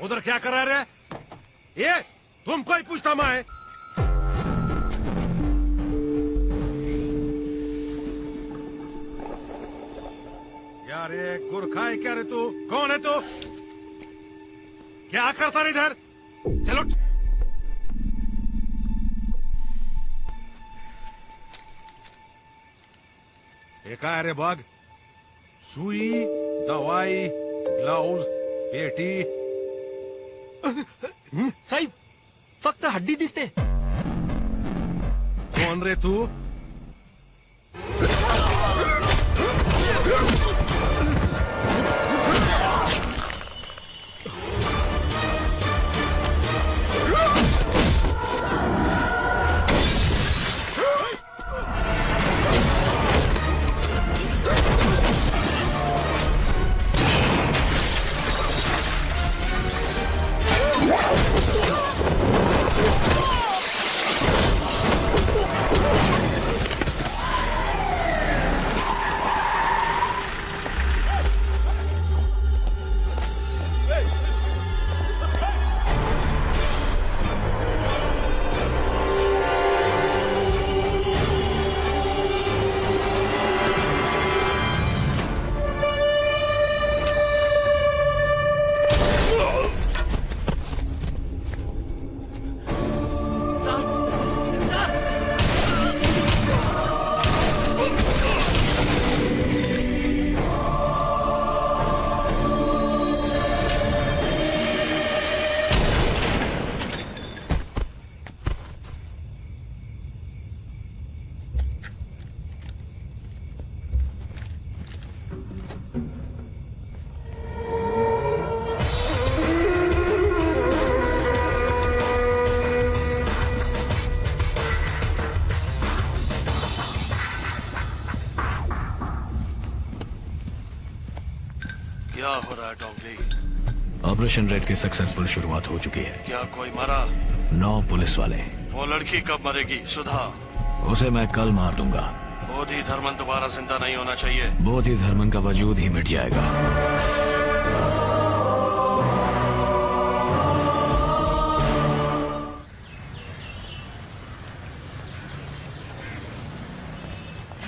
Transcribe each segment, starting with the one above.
उधर क्या कर रहे? ये तुमको ही पूछता मैं। यार ये गुरखा है क्या रे तू? कौन है तू? क्या करता रे इधर? चलो ये काय रे बघ? सुई, दवाई, ग्लव्ज, पेटी. साहेब फक्त हड्डी दिसते. कोण रे तू? क्या हो रहा है डोंगली? ऑपरेशन रेड की सक्सेसफुल शुरुआत हो चुकी है. क्या कोई मरा? 9 पुलिस वाले. वो लड़की कब मरेगी? सुधा. उसे मैं कल मार दूंगा. बोधि धर्मन दोबारा जिंदा नहीं होना चाहिए. बोधि धर्मन का वजूद ही मिट जाएगा.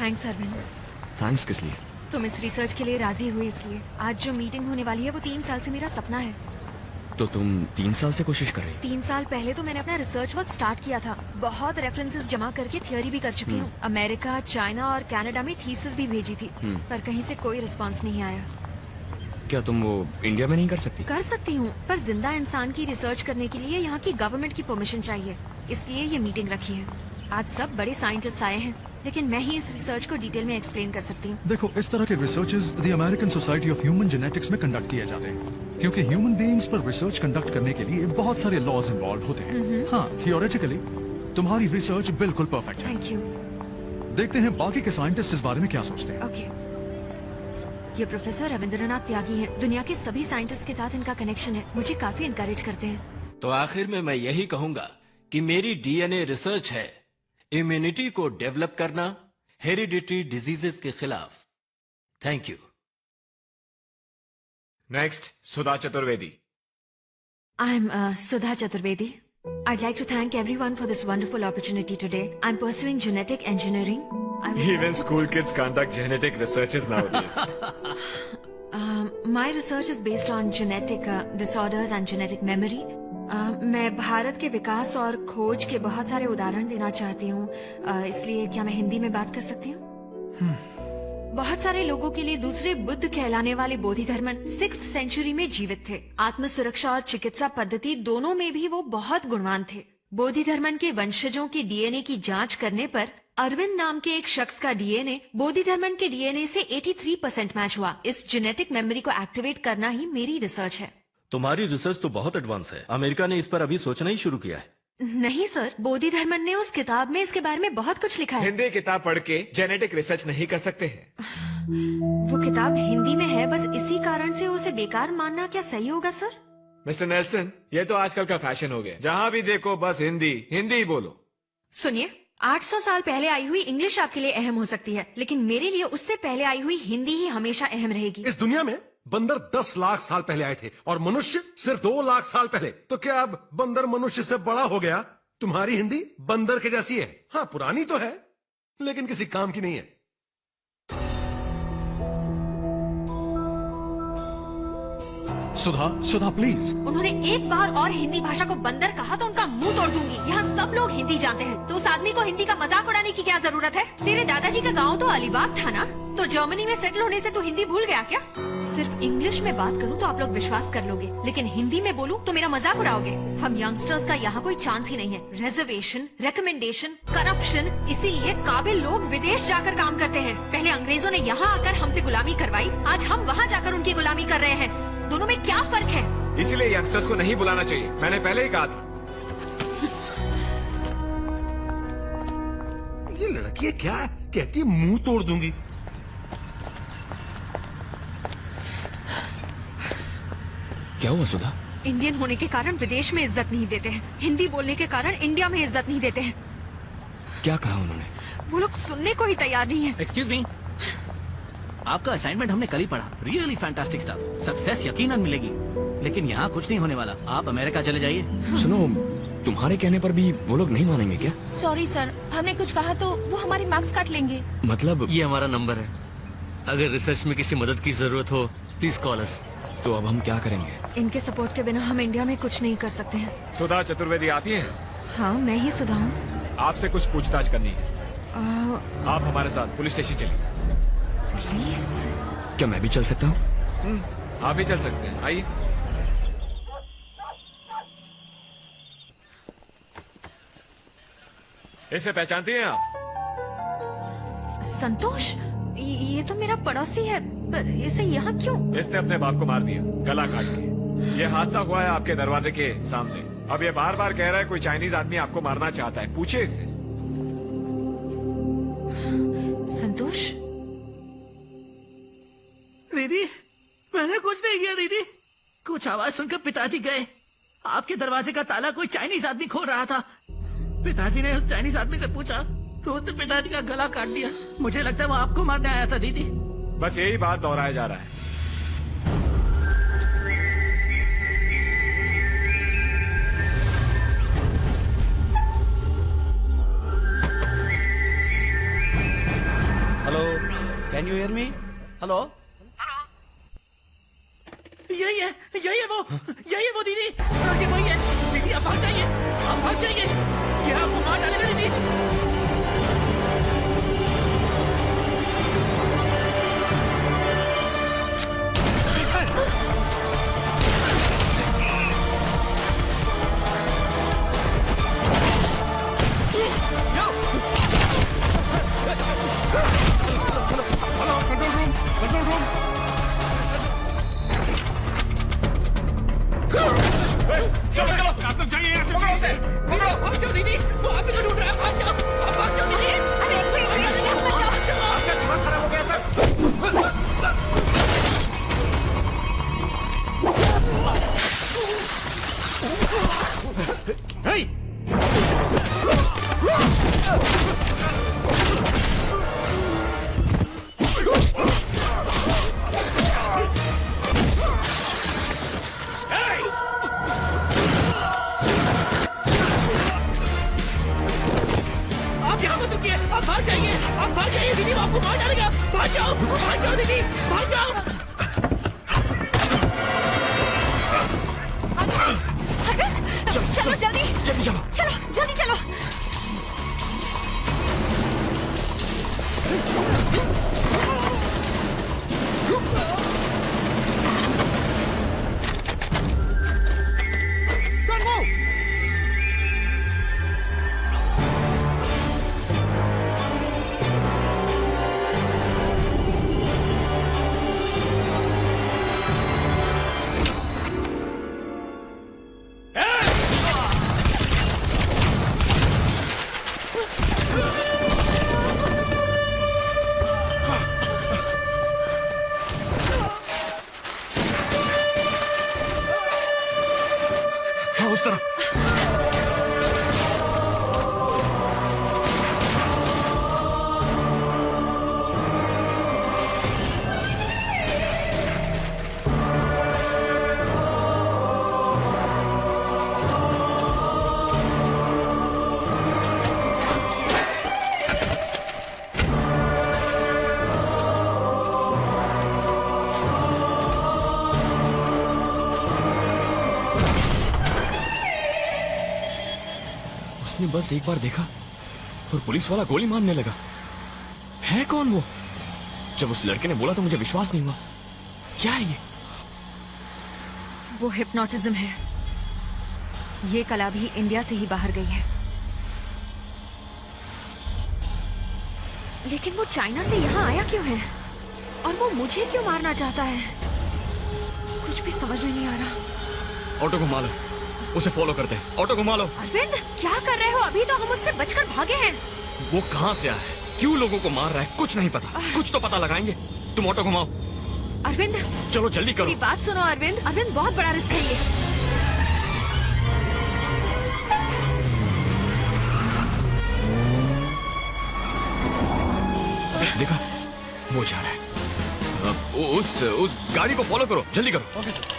थैंक्स अरविंद. थैंक्स किस लिए? तुम इस रिसर्च के लिए राजी हुई इसलिए. आज जो मीटिंग होने वाली है वो 3 साल से मेरा सपना है. तो तुम 3 साल से कोशिश कर रही? 3 साल पहले तो मैंने अपना रिसर्च वर्क स्टार्ट किया था. बहुत रेफरेंसेस जमा करके थियोरी भी कर चुकी हूँ. अमेरिका, चाइना और कनाडा में थीसिस भी भेजी थी, पर कहीं से कोई रिस्पांस नहीं आया. क्या तुम वो इंडिया में नहीं कर सकती? कर सकती हूँ, पर जिंदा इंसान की रिसर्च करने के लिए यहाँ की गवर्नमेंट की परमिशन चाहिए. इसलिए ये मीटिंग रखी है. आज सब बड़े साइंटिस्ट आए हैं, लेकिन मैं ही इस रिसर्च को डिटेल में एक्सप्लेन कर सकती हूँ. देखो, इस तरह के researches the American society of human genetics में कंडक्ट किए जाते हैं, क्योंकि ह्यूमन बीइंग्स पर रिसर्च कंडक्ट करने के लिए बहुत सारे लॉज इन्वॉल्व होते हैं. हाँ, थियोरेटिकली तुम्हारी रिसर्च बिल्कुल परफेक्ट है. Thank you. देखते हैं बाकी के साइंटिस्ट इस बारे में क्या सोचते हैं. ओके. ये प्रोफेसर रविंद्रनाथ त्यागी हैं. दुनिया के सभी साइंटिस्ट के साथ इनका कनेक्शन है. मुझे काफी इनकरेज करते हैं. तो आखिर में मैं यही कहूंगा कि मेरी डीएनए रिसर्च है इम्यूनिटी को डेवलप करना हेरिडिटरी डिजीजेस के खिलाफ. Thank you. Next, Sudha Chaturvedi. I'm Sudha Chaturvedi. I'd like to thank everyone for this wonderful opportunity today. I'm pursuing genetic engineering. Even school kids conduct genetic researches nowadays. My research is based on genetic disorders and genetic memory. मैं भारत के विकास और खोज के बहुत सारे उदाहरण देना चाहती हूँ. इसलिए क्या मैं हिंदी में बात कर सकती हूँ? बहुत सारे लोगों के लिए दूसरे बुद्ध कहलाने वाले बोधि धर्मन 6th सेंचुरी में जीवित थे. आत्म सुरक्षा और चिकित्सा पद्धति दोनों में भी वो बहुत गुणवान थे. बोधि धर्मन के वंशजों के डीएनए की जांच करने पर अरविंद नाम के एक शख्स का डीएनए बोधि धर्मन के डीएनए से 83% मैच हुआ. इस जेनेटिक मेमोरी को एक्टिवेट करना ही मेरी रिसर्च है. तुम्हारी रिसर्च तो बहुत एडवांस है. अमेरिका ने इस पर अभी सोचना ही शुरू किया है. नहीं सर, बोधि धर्मन ने उस किताब में इसके बारे में बहुत कुछ लिखा है. हिंदी किताब पढ़ के जेनेटिक रिसर्च नहीं कर सकते हैं. वो किताब हिंदी में है, बस इसी कारण से उसे बेकार मानना क्या सही होगा सर? मिस्टर नेल्सन, ये तो आजकल का फैशन हो गया. जहाँ भी देखो बस हिंदी हिंदी ही बोलो. सुनिए, 800 साल पहले आई हुई इंग्लिश आपके लिए अहम हो सकती है, लेकिन मेरे लिए उससे पहले आई हुई हिंदी ही हमेशा अहम रहेगी. इस दुनिया में बंदर 10 लाख साल पहले आए थे और मनुष्य सिर्फ 2 लाख साल पहले। तो क्या अब बंदर मनुष्य से बड़ा हो गया? तुम्हारी हिंदी बंदर के जैसी है। हाँ, पुरानी तो है लेकिन किसी काम की नहीं है। सुधा, सुधा प्लीज। उन्होंने एक बार और हिंदी भाषा को बंदर कहा तो उनका मुंह तोड़ दूंगी। यहाँ सब लोग हिंदी जानते हैं, तो उस आदमी को हिंदी का मजाक उड़ाने की क्या जरूरत है? तेरे दादाजी का गांव तो अलीबाग था ना, तो जर्मनी में सेटल होने से तू हिंदी भूल गया क्या? सिर्फ इंग्लिश में बात करूँ तो आप लोग विश्वास कर लोगे, लेकिन हिंदी में बोलूँ तो मेरा मजाक उड़ाओगे। हम यंगस्टर्स का यहाँ कोई चांस ही नहीं है। रिजर्वेशन, रिकमेंडेशन, करप्शन, इसीलिए काबिल लोग विदेश जाकर काम करते हैं। पहले अंग्रेजों ने यहाँ आकर हमसे गुलामी करवाई, आज हम वहाँ जाकर उनकी गुलामी कर रहे हैं। दोनों में क्या फर्क है? इसलिए यंगस्टर्स को नहीं बुलाना चाहिए, मैंने पहले ही कहा था। ये लड़की क्या कहती है, मुंह तोड़ दूंगी। क्या हुआ सुधा? इंडियन होने के कारण विदेश में इज्जत नहीं देते हैं, हिंदी बोलने के कारण इंडिया में इज्जत नहीं देते हैं। क्या कहा उन्होंने? वो लोग सुनने को ही तैयार नहीं है। एक्सक्यूज मी, आपका असाइनमेंट हमने कल ही पढ़ा। Really fantastic stuff. सक्सेस यकीनन मिलेगी, लेकिन यहाँ कुछ नहीं होने वाला। आप अमेरिका चले जाइए। सुनो, तुम्हारे कहने पर भी वो लोग नहीं मानेंगे क्या? सॉरी सर, हमने कुछ कहा तो वो हमारे मार्क्स काट लेंगे। मतलब ये हमारा नंबर है, अगर रिसर्च में किसी मदद की जरूरत हो प्लीज कॉल अस। तो अब हम क्या करेंगे? इनके सपोर्ट के बिना हम इंडिया में कुछ नहीं कर सकते हैं। सुधा चतुर्वेदी आप ही हैं? हाँ, मैं ही सुधा हूँ। आपसे कुछ पूछताछ करनी है। आप हमारे साथ पुलिस स्टेशन चलिए। पुलिस? क्या मैं भी चल सकता हूँ? आप भी चल सकते हैं, आइए। इसे पहचानती हैं आप? संतोष, ये तो मेरा पड़ोसी है, पर इसे यहाँ क्यों? इसने अपने बाप को मार दिया, गला काट के। ये हादसा हुआ है आपके दरवाजे के सामने। अब ये बार बार कह रहा है कोई चाइनीज आदमी आपको मारना चाहता है, पूछे इससे। संतोष, दीदी, मैंने कुछ नहीं किया दीदी। कुछ आवाज सुनकर पिताजी गए। आपके दरवाजे का ताला कोई चाइनीज आदमी खोल रहा था। पिताजी ने उस चाइनीज आदमी से पूछा तो उसने पिताजी का गला काट दिया। मुझे लगता है वो आपको मारने आया था दीदी। बस यही बात दोहराया जा रहा है। Hello, can you hear me? Hello, यही है वो दीदी। सर, ये वही है दीदी। आप भाग जाइए, आप भाग जाइए, ये आपको मार डालेगा दीदी। चलो जल्दी चलो, जल्दी चलो। उस तरफ। उसने बस एक बार देखा और पुलिस वाला गोली मारने लगा। है कौन वो? जब उस लड़के ने बोला तो मुझे विश्वास नहीं हुआ। क्या है ये? वो हिप्नोटिज्म है। ये कला भी इंडिया से ही बाहर गई है, लेकिन वो चाइना से यहाँ आया क्यों है? और वो मुझे क्यों मारना चाहता है? कुछ भी समझ में नहीं आ रहा। ऑटो घुमा लो, उसे फॉलो करते हैं। ऑटो घुमा लो। अरविंद, क्या कर रहे हो? अभी तो हम उससे बचकर भागे हैं। वो कहाँ से आया है, क्यों लोगों को मार रहा है, कुछ नहीं पता। कुछ तो पता लगाएंगे। तुम ऑटो घुमाओ। अरविंद, चलो जल्दी करो। मेरी बात सुनो अरविंद। अरविंद, बहुत बड़ा रिस्क है ये। देखा, वो जा रहा है। उस गाड़ी को फॉलो करो, जल्दी करो। Okay sir.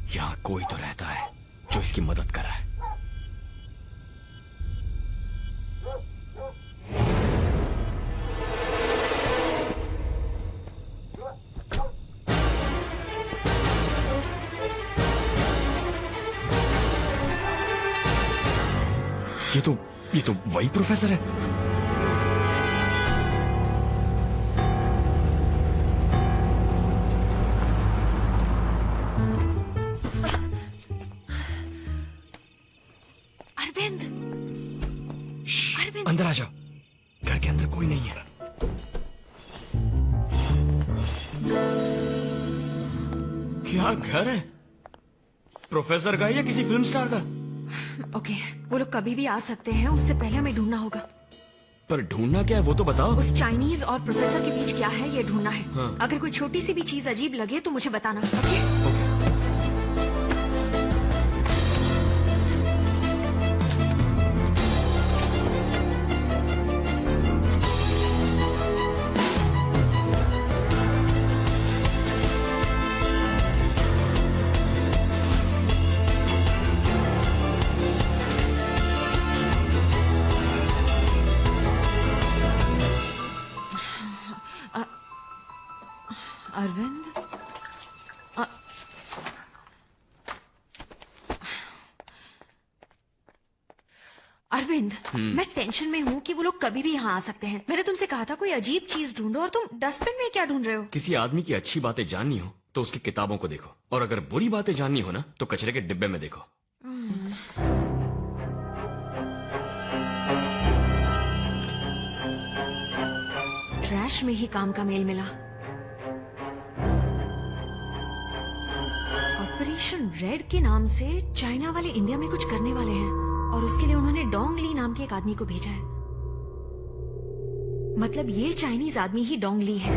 यहाँ कोई तो रहता है जो इसकी मदद कर रहा है। ये तो वही प्रोफेसर है। अंदर आ जाओ, घर के अंदर कोई नहीं है। क्या घर है? प्रोफेसर का या किसी फिल्म स्टार का? ओके, वो लोग कभी भी आ सकते हैं, उससे पहले हमें ढूंढना होगा। पर ढूंढना क्या है वो तो बताओ। उस चाइनीज और प्रोफेसर के बीच क्या है ये ढूंढना है। हाँ। अगर कोई छोटी सी भी चीज अजीब लगे तो मुझे बताना। ओके? अरविंद, अरविंद, मैं टेंशन में हूँ कि वो लोग कभी भी यहाँ आ सकते हैं। मैंने तुमसे कहा था कोई अजीब चीज ढूंढो और तुम डस्टबिन में क्या ढूंढ रहे हो? किसी आदमी की अच्छी बातें जाननी हो तो उसकी किताबों को देखो, और अगर बुरी बातें जाननी हो ना तो कचरे के डिब्बे में देखो। ट्रैश में ही काम का मेल मिला। ऑपरेशन रेड के नाम से चाइना वाले इंडिया में कुछ करने वाले हैं, और उसके लिए उन्होंने डोंग ली नाम के एक आदमी को भेजा है। मतलब ये चाइनीज आदमी ही डोंग ली है।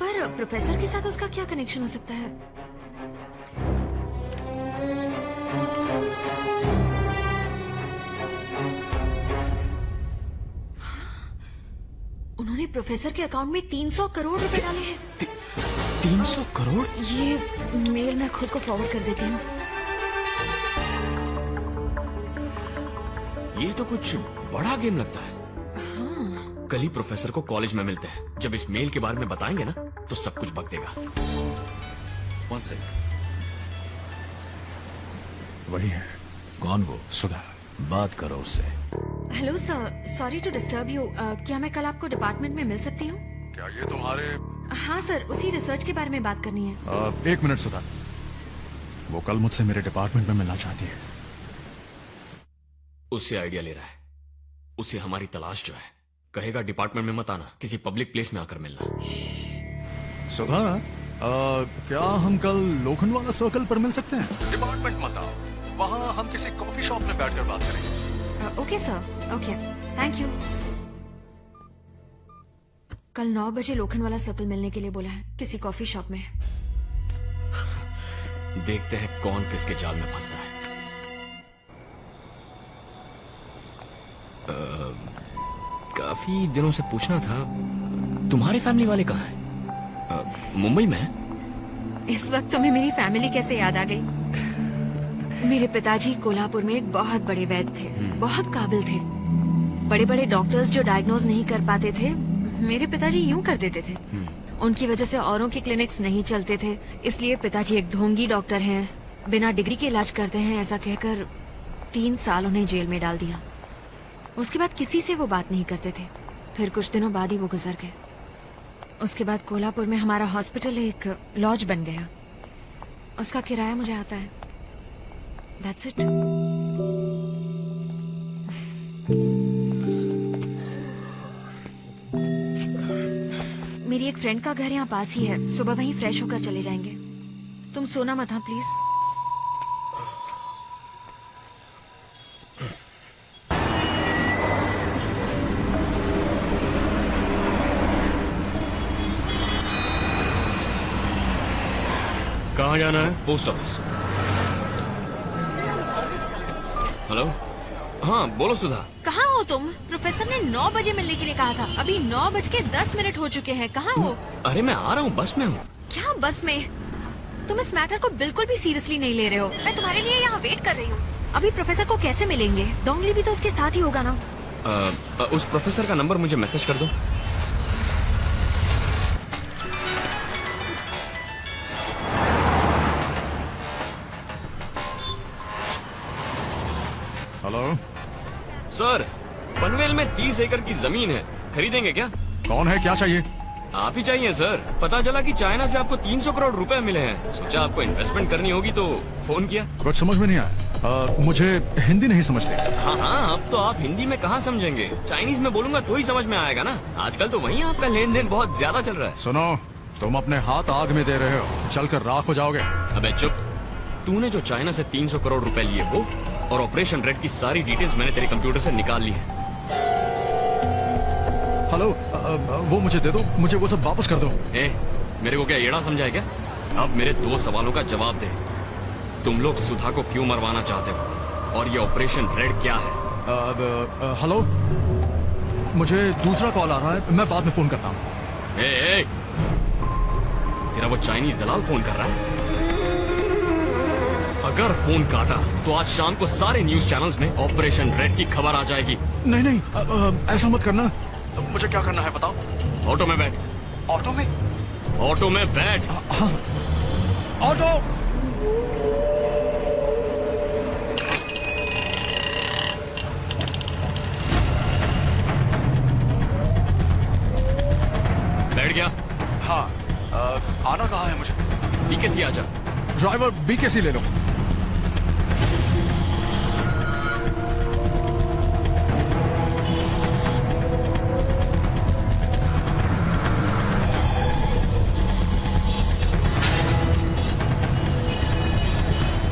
पर प्रोफेसर के साथ उसका क्या कनेक्शन हो सकता है? उन्होंने प्रोफेसर के अकाउंट में 300 करोड़ रुपए डाले हैं। 300 करोड़? ये मेल मैं खुद को फॉरवर्ड कर देती हूँ। ये तो कुछ बड़ा गेम लगता है। हाँ। कल ही प्रोफेसर को कॉलेज में मिलते हैं। जब इस मेल के बारे में बताएंगे ना तो सब कुछ बक देगा। One second. वही है। कौन वो? सुधा, बात करो उससे। Hello sir, sorry to disturb you. क्या मैं कल आपको डिपार्टमेंट में मिल सकती हूँ? क्या ये तुम्हारे? हाँ सर, उसी रिसर्च के बारे में बात करनी है। एक मिनट सुधा, वो कल मुझसे मेरे डिपार्टमेंट में मिलना चाहती है। उससे आइडिया ले रहा है। उसे हमारी तलाश जो है, कहेगा डिपार्टमेंट में मत आना, किसी पब्लिक प्लेस में आकर मिलना। सुधा, क्या हम कल लोखंडवाला सर्कल पर मिल सकते हैं? डिपार्टमेंट मत आओ, वहाँ हम किसी कॉफी शॉप में बैठकर बात करेंगे। Okay sir, okay, thank you. कल 9 बजे लोखंडवाला सर्कल मिलने के लिए बोला है, किसी कॉफी शॉप में। देखते हैं कौन किसके जाल में फंसता है। काफी दिनों से पूछना था, तुम्हारे फैमिली वाले कहाँ हैं? मुंबई में है? इस वक्त तुम्हें मेरी फैमिली कैसे याद आ गई? मेरे पिताजी कोल्हापुर में एक बहुत बड़े वैद्य थे, बहुत काबिल थे। बड़े बड़े डॉक्टर्स जो डायग्नोज नहीं कर पाते थे, मेरे पिताजी यूं कर देते थे। उनकी वजह से औरों के क्लिनिक्स नहीं चलते थे, इसलिए पिताजी एक ढोंगी डॉक्टर हैं, बिना डिग्री के इलाज करते हैं, ऐसा कहकर 3 साल उन्हें जेल में डाल दिया। उसके बाद किसी से वो बात नहीं करते थे। फिर कुछ दिनों बाद ही वो गुजर गए। उसके बाद कोल्हापुर में हमारा हॉस्पिटल एक लॉज बन गया। उसका किराया मुझे आता है। That's it. मेरी एक फ्रेंड का घर यहाँ पास ही है, सुबह वहीं फ्रेश होकर चले जाएंगे। तुम सोना मत, हाँ प्लीज। कहाँ जाना है? Post office. हेलो, हाँ बोलो सुधा। कहाँ हो तुम? प्रोफेसर ने 9 बजे मिलने के लिए कहा था। अभी 9:10 हो चुके हैं। कहाँ हो? अरे मैं आ रहा हूँ, बस में हूँ। क्या बस में? तुम इस मैटर को बिल्कुल भी सीरियसली नहीं ले रहे हो। मैं तुम्हारे लिए यहाँ वेट कर रही हूँ। अभी प्रोफेसर को कैसे मिलेंगे? डोंगली भी तो उसके साथ ही होगा ना। उस प्रोफेसर का नंबर मुझे मैसेज कर दो। हेलो सर, पनवेल में 30 एकड़ की जमीन है, खरीदेंगे क्या? कौन है, क्या चाहिए? आप ही चाहिए सर। पता चला कि चाइना से आपको 300 करोड़ रुपए मिले हैं। सोचा आपको इन्वेस्टमेंट करनी होगी तो फोन किया। कुछ समझ में नहीं आया। मुझे हिंदी नहीं समझते। हाँ, अब तो आप हिंदी में कहाँ समझेंगे? चाइनीज में बोलूंगा तो ही समझ में आएगा ना। आजकल तो वहीं आपका लेन देन बहुत ज्यादा चल रहा है। सुनो, तुम अपने हाथ आग में दे रहे हो, चलकर राख हो जाओगे। अबे चुप। तूने जो चाइना से 300 करोड़ रुपए लिए वो और ऑपरेशन रेड की सारी डिटेल्स मैंने तेरे कंप्यूटर से निकाल ली है। हेलो, वो मुझे दे दो, मुझे वो सब वापस कर दो। मेरे को क्या येड़ा समझा है क्या? अब मेरे 2 सवालों का जवाब दे। तुम लोग सुधा को क्यों मरवाना चाहते हो और ये ऑपरेशन रेड क्या है? हेलो, मुझे दूसरा कॉल आ रहा है, मैं बाद में फोन करता हूँ। तेरा वो चाइनीज दलाल फोन कर रहा है। अगर फोन काटा तो आज शाम को सारे न्यूज चैनल्स में ऑपरेशन रेड की खबर आ जाएगी। नहीं, ऐसा मत करना। मुझे क्या करना है बताओ? ऑटो में बैठ। ऑटो में? ऑटो में बैठ। हाँ, ऑटो। बैठ गया? हाँ, आना कहाँ है मुझे? बीकेसी आ जा। ड्राइवर बीकेसी ले लो।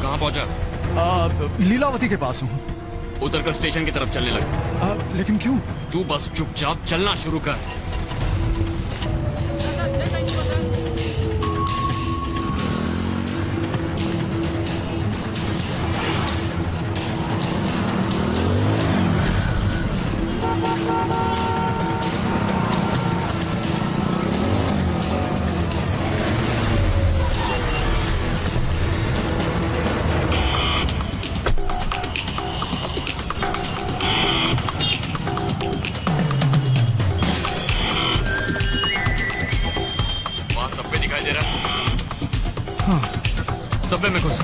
कहाँ पहुंचा? लीलावती के पास हूँ। उतरकर स्टेशन की तरफ चलने लग। लेकिन क्यों? तू बस चुपचाप चलना शुरू कर। सबवे में घुस।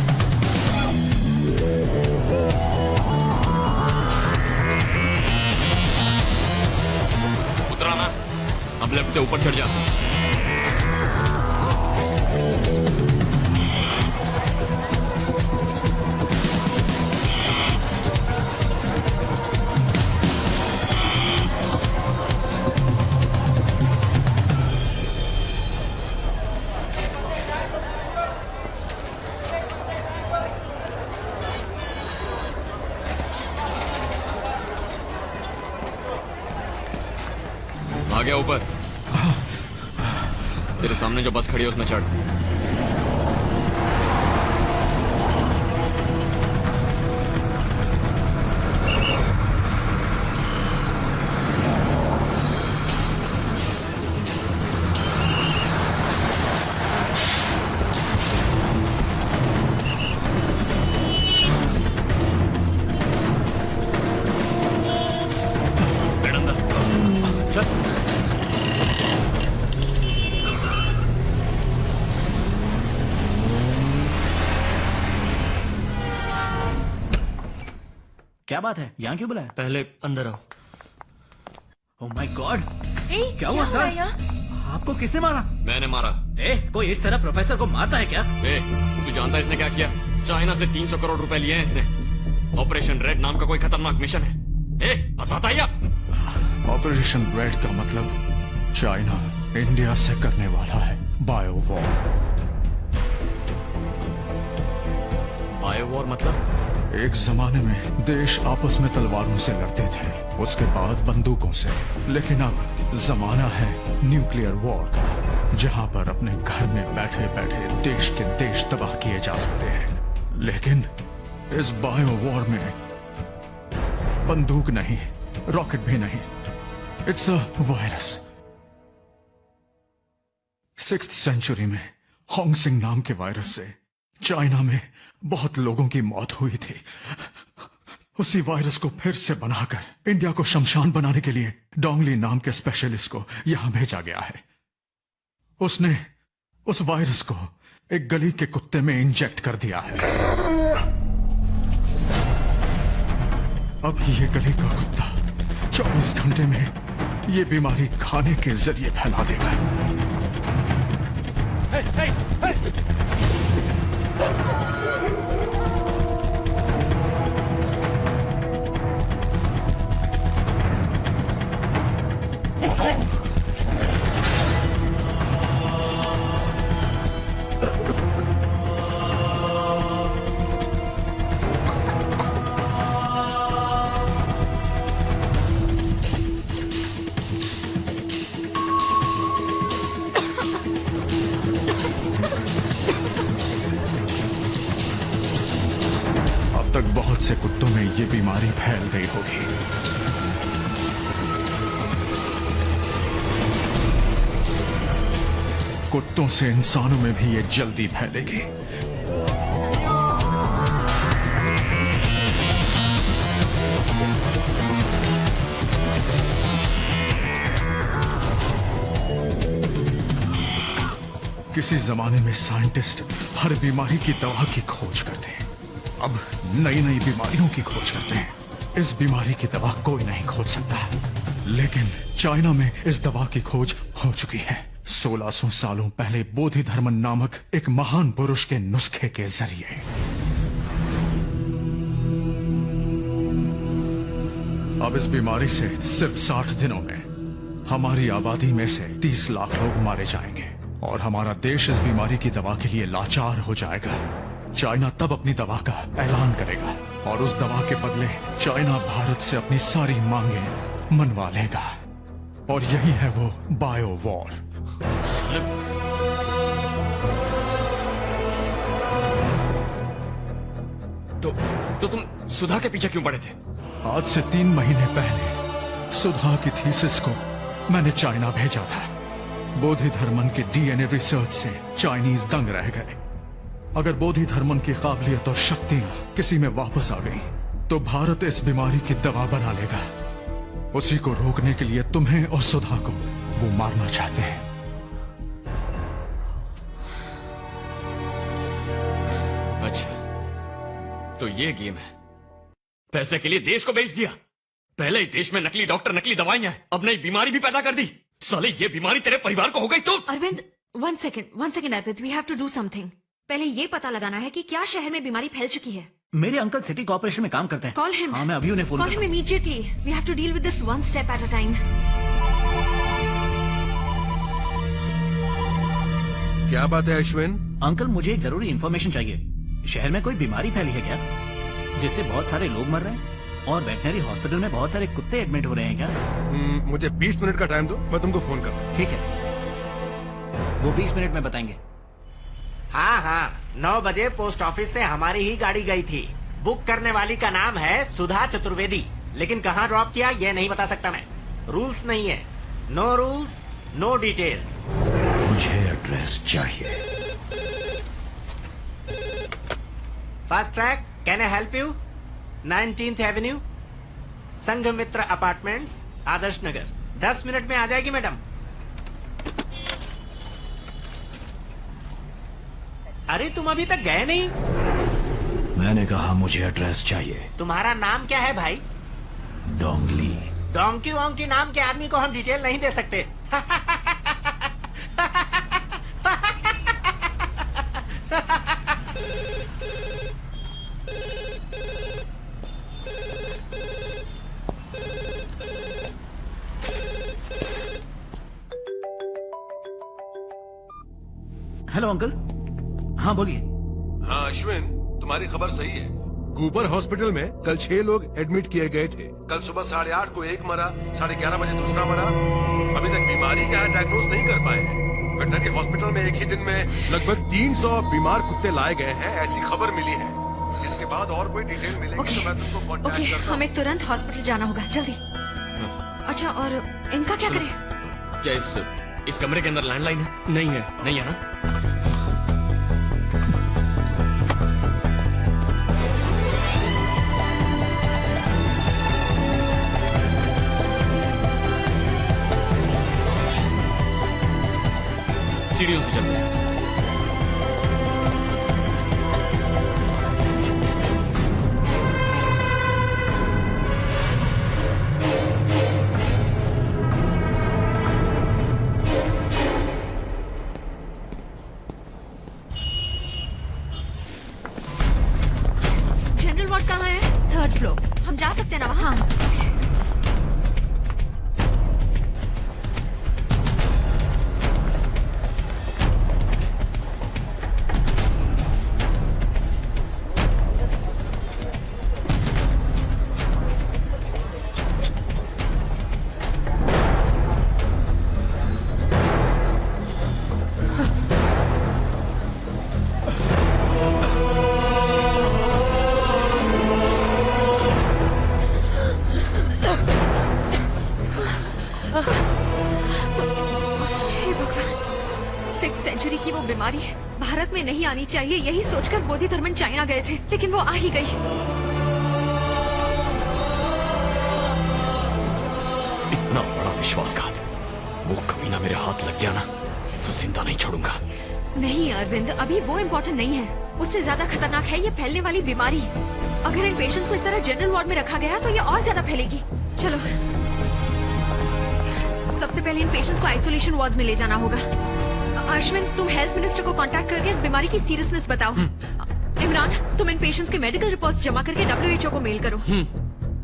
उतरा ना, अब लेफ्ट से ऊपर चढ़ जा। आ गया ऊपर। तेरे सामने जो बस खड़ी है उसमें चढ़। क्या बात है, यहाँ क्यों बुलाया? पहले अंदर आओ। ओह माय गॉड, ए, क्या हुआ सर? यहाँ? आपको किसने मारा? मैंने मारा। कोई इस तरह प्रोफेसर को मारता है क्या? तू जानता है इसने क्या किया? चाइना से 300 करोड़ रुपए लिए हैं इसने। ऑपरेशन रेड नाम का कोई खतरनाक मिशन है। बताता या? ऑपरेशन रेड का मतलब चाइना इंडिया से करने वाला है बायो वॉर। बायो वॉर मतलब? एक जमाने में देश आपस में तलवारों से लड़ते थे, उसके बाद बंदूकों से, लेकिन अब जमाना है न्यूक्लियर वॉर का, जहां पर अपने घर में बैठे बैठे देश के देश तबाह किए जा सकते हैं। लेकिन इस बायो वॉर में बंदूक नहीं, रॉकेट भी नहीं, it's a virus. 6th century में होंगसिंग नाम के वायरस से चाइना में बहुत लोगों की मौत हुई थी। उसी वायरस को फिर से बनाकर इंडिया को शमशान बनाने के लिए डोंगली नाम के स्पेशलिस्ट को यहां भेजा गया है। उसने उस वायरस को एक गली के कुत्ते में इंजेक्ट कर दिया है। अब ये गली का कुत्ता 24 घंटे में ये बीमारी खाने के जरिए फैला देगा। बहुत से कुत्तों में ये बीमारी फैल गई होगी। कुत्तों से इंसानों में भी ये जल्दी फैलेगी। किसी जमाने में साइंटिस्ट हर बीमारी की दवा की खोज करते हैं, अब नई नई बीमारियों की खोज करते हैं। इस बीमारी की दवा कोई नहीं खोज सकता, लेकिन चाइना में इस दवा की खोज हो चुकी है 1600 सालों पहले बोधि धर्मन नामक एक महान पुरुष के नुस्खे के जरिए। अब इस बीमारी से सिर्फ 60 दिनों में हमारी आबादी में से 30 लाख लोग मारे जाएंगे और हमारा देश इस बीमारी की दवा के लिए लाचार हो जाएगा। चाइना तब अपनी दवा का ऐलान करेगा और उस दवा के बदले चाइना भारत से अपनी सारी मांगें मनवा लेगा, और यही है वो बायो वॉर। तो तुम सुधा के पीछे क्यों पड़े थे? आज से 3 महीने पहले सुधा की थीसिस को मैंने चाइना भेजा था। बोधि धर्मन के डीएनए रिसर्च से चाइनीज दंग रह गए। अगर बोधि धर्मन की काबिलियत और शक्तियां किसी में वापस आ गई तो भारत इस बीमारी की दवा बना लेगा। उसी को रोकने के लिए तुम्हें और सुधा को वो मारना चाहते हैं। अच्छा, तो ये गेम है। पैसे के लिए देश को बेच दिया। पहले ही देश में नकली डॉक्टर, नकली दवाइयां, अब नई बीमारी भी पैदा कर दी। साले ये बीमारी तेरे परिवार को हो गई तो? Arvind, one second Arvind, we have to do something. पहले ये पता लगाना है कि क्या शहर में बीमारी फैल चुकी है। मेरे अंकल सिटी कॉर्पोरेशन में काम करते हैं। Call him. हाँ, मैं अभी उन्हें phone call him immediately. We have to deal with this one step at a time. क्या बात है अश्विन? अंकल, मुझे एक जरूरी इंफॉर्मेशन चाहिए। शहर में कोई बीमारी फैली है क्या, जिससे बहुत सारे लोग मर रहे हैं, और वेटनरी हॉस्पिटल में बहुत सारे कुत्ते एडमिट हो रहे हैं क्या? मुझे 20 मिनट का टाइम दो, मैं तुमको फोन करता हूँ। ठीक है, वो 20 मिनट में बताएंगे। हाँ, 9 बजे पोस्ट ऑफिस से हमारी ही गाड़ी गई थी। बुक करने वाली का नाम है सुधा चतुर्वेदी, लेकिन कहाँ ड्रॉप किया ये नहीं बता सकता मैं। रूल्स नहीं है, नो रूल्स नो डिटेल्स। मुझे एड्रेस चाहिए। Fast track, can I help you? 19th Avenue, Sanghamitra apartments, Adarsh Nagar. 10 minute में आ जाएगी मैडम। अरे तुम अभी तक गए नहीं? मैंने कहा मुझे एड्रेस चाहिए। तुम्हारा नाम क्या है भाई? डोंगली। डोंकी वोंकी नाम के आदमी को हम डिटेल नहीं दे सकते। Hello uncle. हाँ बोलिए। हाँ अश्विन, तुम्हारी खबर सही है। कूपर हॉस्पिटल में कल 6 लोग एडमिट किए गए थे। कल सुबह 8:30 को एक मरा, 11:30 बजे दूसरा मरा। अभी तक बीमारी का डायग्नोज नहीं कर पाए हैं। वेटरनरी हॉस्पिटल में एक ही दिन में लगभग 300 बीमार कुत्ते लाए गए हैं, ऐसी खबर मिली है। इसके बाद और कोई डिटेल मिलेगी तो मैं तुमको कॉन्टैक्ट ओके, करता हूं। हमें तुरंत हॉस्पिटल जाना होगा, जल्दी। अच्छा, और इनका क्या करें? क्या इस कमरे के अंदर लैंडलाइन है? नहीं है। नहीं है ना? सीढ़ियों से चलते हैं। जनरल वार्ड कहाँ है? 3rd floor. हम जा सकते हैं ना वहाँ? सेंचुरी की वो बीमारी भारत में नहीं आनी चाहिए, यही सोचकर बोधि धर्मन चाइना गए थे, लेकिन वो आ ही गई। इतना बड़ा विश्वासघात, वो कमीना मेरे हाथ लग गया ना तो जिंदा नहीं छोड़ूंगा। नहीं अरविंद, अभी वो इम्पोर्टेंट नहीं है, उससे ज्यादा खतरनाक है ये फैलने वाली बीमारी। अगर इन पेशेंट्स को इस तरह जनरल वार्ड में रखा गया तो ये और ज्यादा फैलेगी। चलो, सबसे पहले इन पेशेंट्स को आइसोलेशन वार्ड में ले जाना होगा। अश्विन, तुम हेल्थ मिनिस्टर को कांटेक्ट करके इस बीमारी की सीरियसनेस बताओ। इमरान, तुम इन पेशेंट्स के मेडिकल रिपोर्ट्स जमा करके WHO को मेल करो।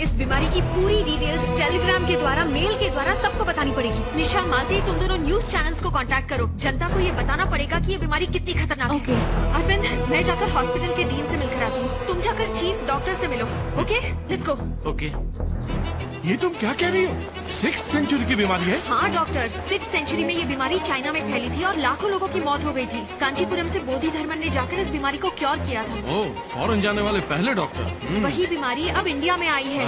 इस बीमारी की पूरी डिटेल्स टेलीग्राम के द्वारा, मेल के द्वारा सबको बतानी पड़ेगी। निशा, मालती, तुम दोनों न्यूज चैनल्स को कांटेक्ट करो। जनता को ये बताना पड़ेगा कि ये बीमारी कितनी खतरनाक है। अरविंद, मैं जाकर हॉस्पिटल के डीन से मिलकर आती हूँ, तुम जाकर चीफ डॉक्टर से मिलो। Okay, let's go. ओके। ये तुम क्या कह रही हो? 6th सेंचुरी की बीमारी है? हाँ डॉक्टर, 6th सेंचुरी में ये बीमारी चाइना में फैली थी और लाखों लोगों की मौत हो गई थी। कांचीपुरम से बोधि धर्मन ने जाकर इस बीमारी को क्योर किया था। ओह, फॉरेन जाने वाले पहले डॉक्टर। वही बीमारी अब इंडिया में आई है।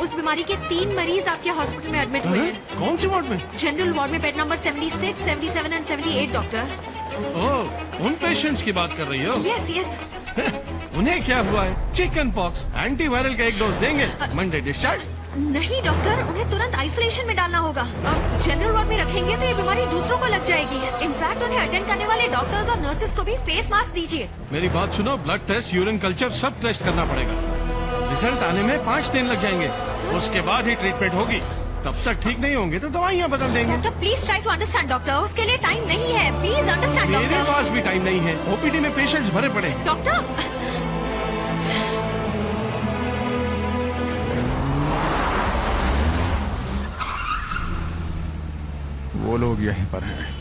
उस बीमारी के 3 मरीज आपके हॉस्पिटल में एडमिट हुए हैं। कौन सी वार्ड में? जनरल वार्ड में बेड नंबर 76, 77 एंड 78 डॉक्टर। ओह, उन पेशेंट्स की बात कर रही हो? Yes yes. उन्हें क्या हुआ है? Chicken pox. एंटीवायरल का एक डोज देंगे, मंडे डिस्चार्ज। नहीं डॉक्टर, उन्हें तुरंत आइसोलेशन में डालना होगा। अब जनरल वार्ड में रखेंगे तो ये बीमारी दूसरों को लग जाएगी। इनफैक्ट उन्हें अटेंड करने वाले डॉक्टर्स और नर्सेस को भी फेस मास्क दीजिए। मेरी बात सुनो, ब्लड टेस्ट, यूरिन कल्चर सब टेस्ट करना पड़ेगा। रिजल्ट आने में 5 दिन लग जाएंगे, उसके बाद ही ट्रीटमेंट होगी। तब तक ठीक नहीं होंगे तो दवाइयाँ बदल देंगे। Doctor please try to understand doctor, उसके लिए टाइम नहीं है। प्लीज अंडरस्टैंड मेरे डॉक्टर। पास भी टाइम नहीं है, OPD में पेशेंट्स भरे पड़े हैं। डॉक्टर, वो लोग यहीं पर हैं।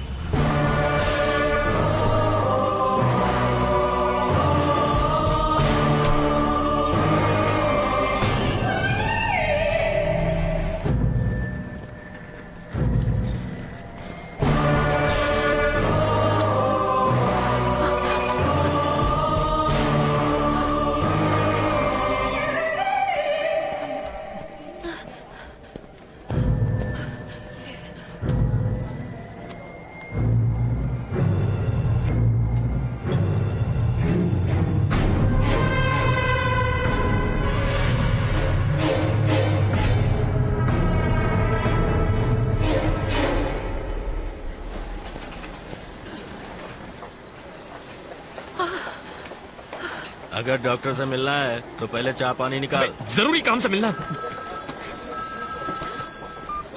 अगर डॉक्टर से मिलना है तो पहले चाय पानी निकाल। जरूरी काम से मिलना है।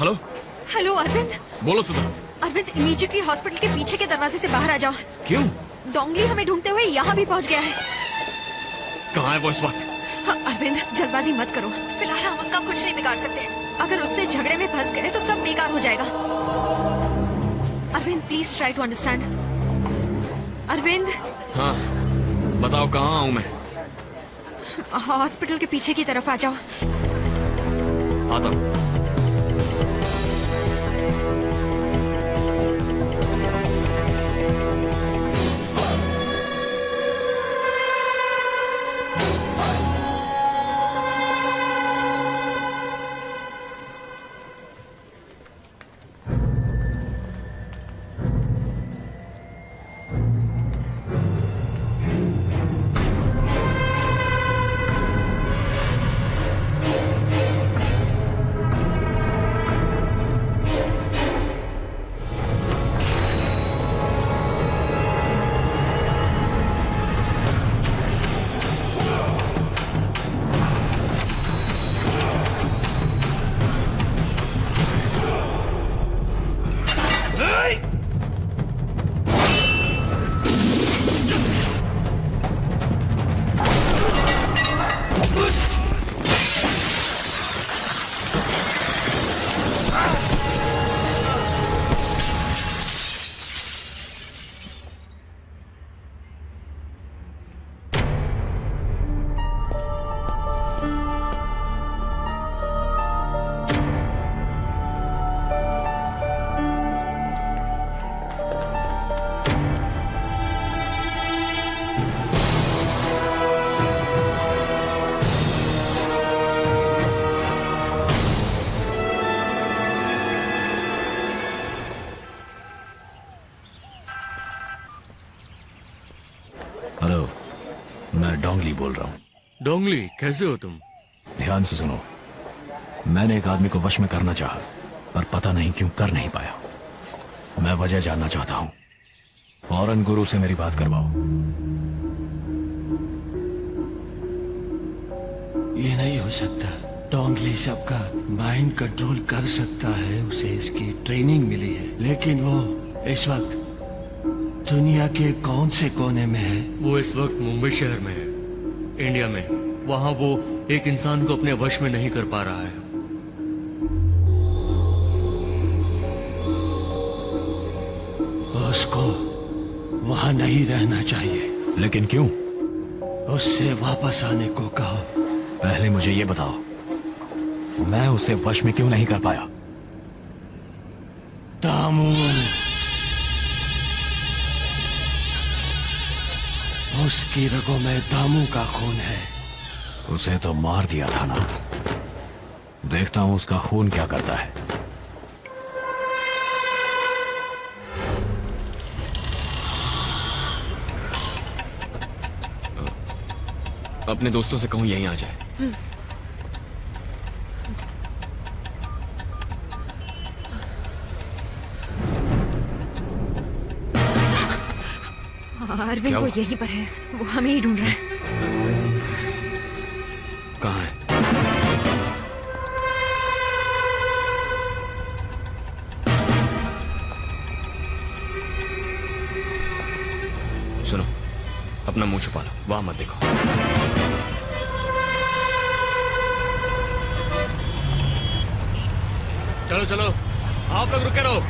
Hello hello Arvind. बोलो सुधा। अरविंद इमीडिएटली हॉस्पिटल के पीछे के दरवाजे से बाहर आ जाओ। क्यों? डोंगली हमें ढूंढते हुए यहाँ भी पहुँच गया है। कहाँ है वो इस वक्त? हाँ, अरविंद जल्दबाजी मत करो, फिलहाल हम उसका कुछ नहीं बिगाड़ सकते। अगर उससे झगड़े में फंस गए तो सब बेकार हो जाएगा। Arvind please try to understand. Arvind. हाँ बताओ कहाँ हूँ मैं? हॉस्पिटल के पीछे की तरफ आ जाओ। आता हूँ। हेलो, मैं डोंगली बोल रहा हूँ। डोंगली कैसे हो तुम? ध्यान से सुनो, मैंने एक आदमी को वश में करना चाहा, पर पता नहीं क्यों कर नहीं पाया। मैं वजह जानना चाहता हूँ। फौरन गुरु से मेरी बात करवाओ। ये नहीं हो सकता। डोंगली सबका माइंड कंट्रोल कर सकता है, उसे इसकी ट्रेनिंग मिली है, लेकिन वो इस वक्त दुनिया के कौन से कोने में है? वो इस वक्त मुंबई शहर में है, इंडिया में। वहाँ वो एक इंसान को अपने वश में नहीं कर पा रहा है। उसको वहाँ नहीं रहना चाहिए। लेकिन क्यों? उससे वापस आने को कहो। पहले मुझे ये बताओ, मैं उसे वश में क्यों नहीं कर पाया? दामू, उसकी रगों में दामू का खून है। उसे तो मार दिया था ना। देखता हूँ उसका खून क्या करता है। अपने दोस्तों से कहूँ यहीं आ जाए। अरविंद वो यहीं पर है, वो हमें ही ढूंढ रहा है। कहाँ है? सुनो, अपना मुंह छुपा लो, वहां मत देखो। चलो चलो, आप लोग रुके रहो।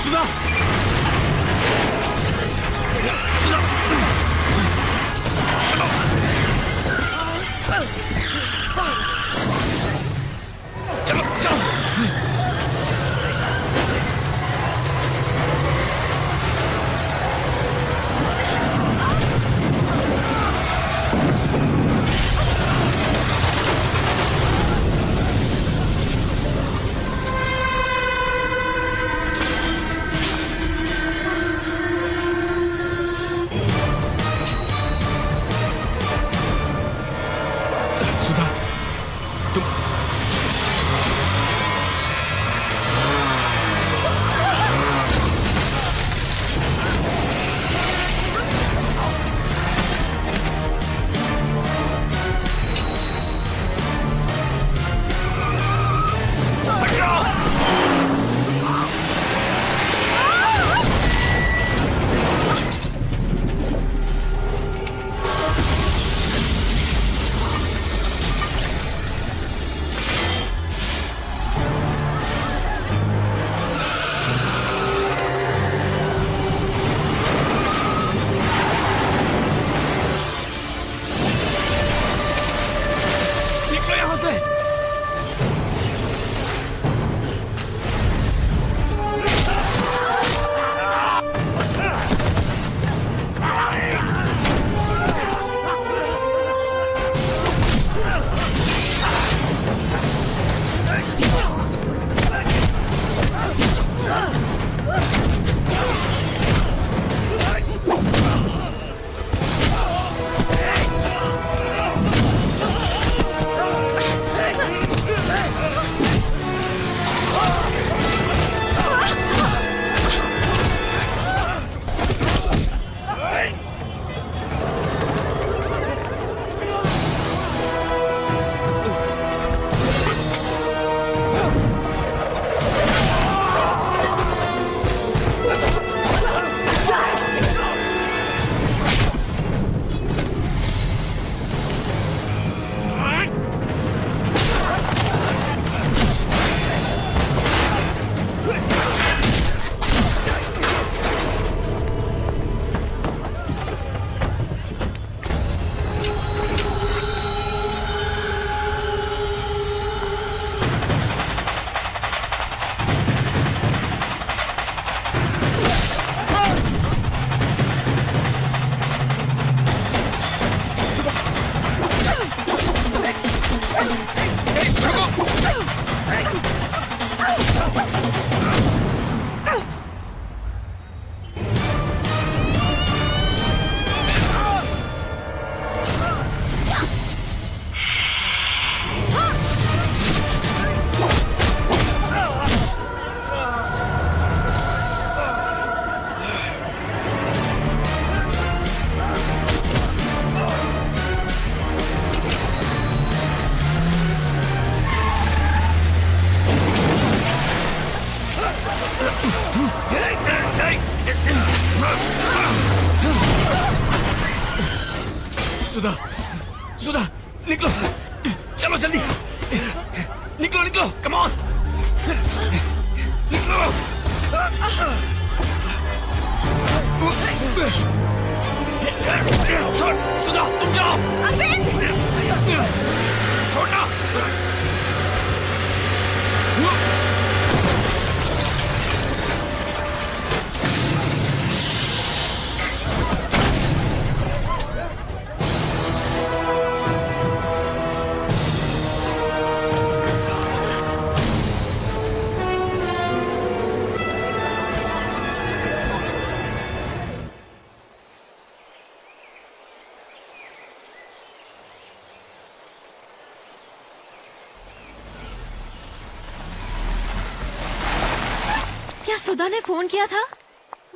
सुधा, सुधा, चलो चलो चलो। सुधा, तुम निकलो यहां से। सुधा, सुधा, निकलो, चलो जल्दी, निकलो निकलो, कम ऑन, निकलो। छोड़, सुधा, तुम जाओ। छोड़ना। क्या सुधा ने फोन किया था?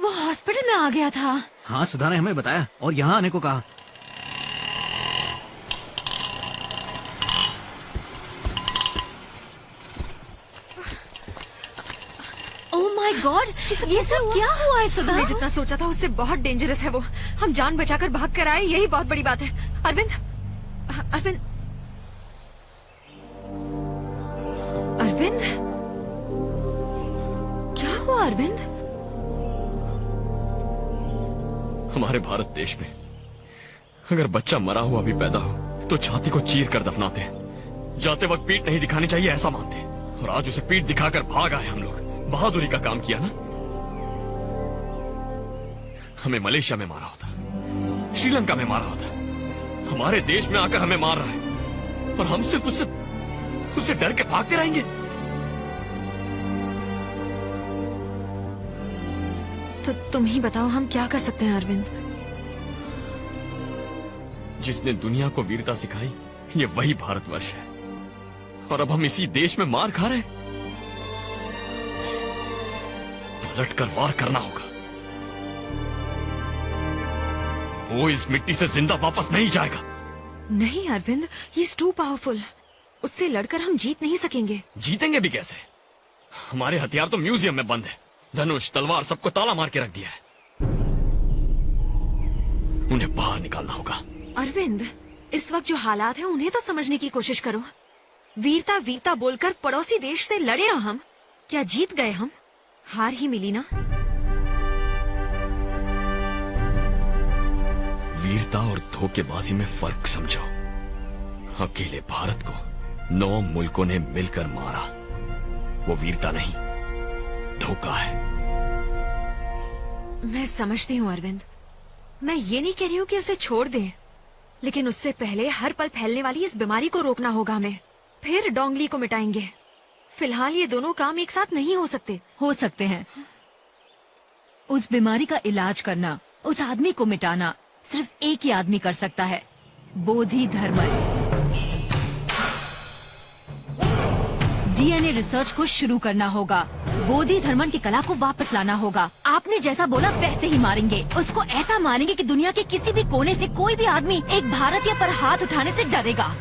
वो हॉस्पिटल में आ गया था। हाँ, सुधा ने हमें बताया और यहाँ आने को कहा। ओह माय गॉड, ये सब क्या हुआ है सुधा? हमने जितना सोचा था उससे बहुत डेंजरस है वो। हम जान बचाकर भाग कर आए, यही बहुत बड़ी बात है। अरविंद, अरविंद, अरविंद, क्या हुआ अरविंद? हमारे भारत देश में अगर बच्चा मरा हुआ भी पैदा हो तो छाती को चीर कर दफनाते हैं। जाते वक्त पीठ नहीं दिखानी चाहिए ऐसा मानते हैं। और आज उसे पीठ दिखाकर भाग आए हम लोग। बहादुरी का काम किया ना। हमें मलेशिया में मारा होता, श्रीलंका में मारा होता, हमारे देश में आकर हमें मार रहा है और हम सिर्फ उससे डर के भागते रहेंगे। तो तुम ही बताओ हम क्या कर सकते हैं अरविंद? जिसने दुनिया को वीरता सिखाई ये वही भारतवर्ष है और अब हम इसी देश में मार खा रहे हैं। पलट कर वार करना होगा। वो इस मिट्टी से जिंदा वापस नहीं जाएगा। नहीं Arvind, he is too powerful. उससे लड़कर हम जीत नहीं सकेंगे। जीतेंगे भी कैसे? हमारे हथियार तो म्यूजियम में बंद है। धनुष, तलवार सबको ताला मार के रख दिया है। उन्हें बाहर निकालना होगा। अरविंद, इस वक्त जो हालात हैं उन्हें तो समझने की कोशिश करो। वीरता वीरता बोलकर पड़ोसी देश से लड़े ना हम। क्या जीत गए हम? हार ही मिली ना। वीरता और धोखेबाजी में फर्क समझो। अकेले भारत को 9 मुल्कों ने मिलकर मारा। वो वीरता नहीं, धोखा है। मैं समझती हूँ अरविंद। मैं ये नहीं कह रही हूँ कि उसे छोड़ दें, लेकिन उससे पहले हर पल फैलने वाली इस बीमारी को रोकना होगा हमें। फिर डोंगली को मिटाएंगे। फिलहाल ये दोनों काम एक साथ नहीं हो सकते। हो सकते हैं। उस बीमारी का इलाज करना, उस आदमी को मिटाना सिर्फ एक ही आदमी कर सकता है, बोधि धर्मन। डीएनए रिसर्च को शुरू करना होगा। बोधि धर्मन की कला को वापस लाना होगा। आपने जैसा बोला वैसे ही मारेंगे। उसको ऐसा मारेंगे कि दुनिया के किसी भी कोने से कोई भी आदमी एक भारतीय पर हाथ उठाने से डरेगा।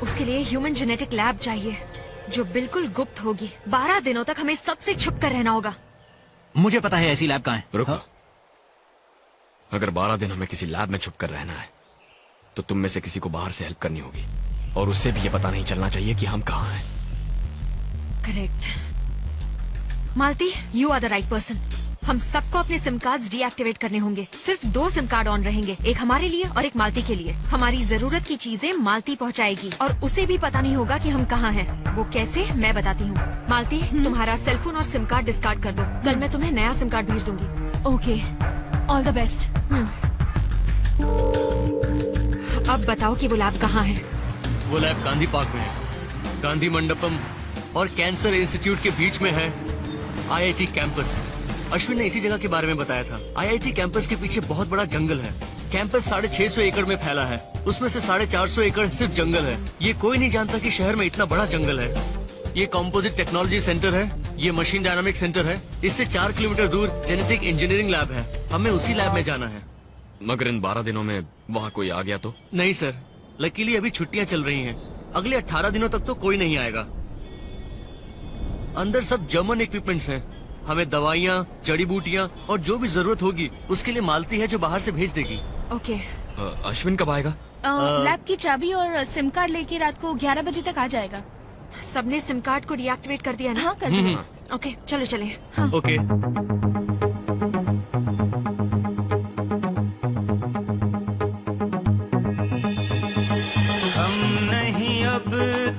उसके लिए ह्यूमन जेनेटिक लैब चाहिए जो बिल्कुल गुप्त होगी। 12 दिनों तक हमें सबसे छुप कर रहना होगा। मुझे पता है ऐसी लैब कहाँ है। रुको। अगर 12 दिन हमें किसी लैब में छुप कर रहना है तो तुम में से किसी को बाहर से हेल्प करनी होगी और उससे भी ये पता नहीं चलना चाहिए कि हम कहाँ हैं। Correct. Malti, you are the right person. हम सबको अपने सिम कार्ड्स डीएक्टिवेट करने होंगे। सिर्फ 2 सिम कार्ड ऑन रहेंगे, एक हमारे लिए और एक मालती के लिए। हमारी जरूरत की चीजें मालती पहुंचाएगी और उसे भी पता नहीं होगा कि हम कहाँ हैं। वो कैसे, मैं बताती हूँ। मालती, तुम्हारा सेलफोन और सिम कार्ड डिस्कार्ड कर दो। कल मैं तुम्हें नया सिम कार्ड भेज दूंगी। Okay, all the best. अब बताओ कि वो लैब कहाँ है? वो लैब गांधी पार्क में है। गांधी मंडपम और कैंसर इंस्टीट्यूट के बीच में है आईआईटी कैंपस। अश्विन ने इसी जगह के बारे में बताया था। आईआईटी कैंपस के पीछे बहुत बड़ा जंगल है। कैंपस 650 एकड़ में फैला है। उसमें से 450 एकड़ सिर्फ जंगल है। ये कोई नहीं जानता कि शहर में इतना बड़ा जंगल है। ये कंपोजिट टेक्नोलॉजी सेंटर है। ये मशीन डायनामिक सेंटर है। इससे 4 किलोमीटर दूर जेनेटिक इंजीनियरिंग लैब है। हमें उसी लैब में जाना है। मगर इन 12 दिनों में वहाँ कोई आ गया तो? नहीं सर, लकीली अभी छुट्टियाँ चल रही हैं। अगले 18 दिनों तक तो कोई नहीं आएगा। अंदर सब जर्मन इक्विपमेंट्स हैं। हमें दवाइयाँ, जड़ी बूटियाँ और जो भी जरूरत होगी उसके लिए मालती है जो बाहर से भेज देगी। ओके। अश्विन कब आएगा? लैब की चाबी और सिम कार्ड लेके रात को 11 बजे तक आ जाएगा। सबने सिम कार्ड को डीएक्टिवेट कर दिया ना? हाँ, कर दिया। ओके, चलो चले। हाँ। ओके। हम नहीं अब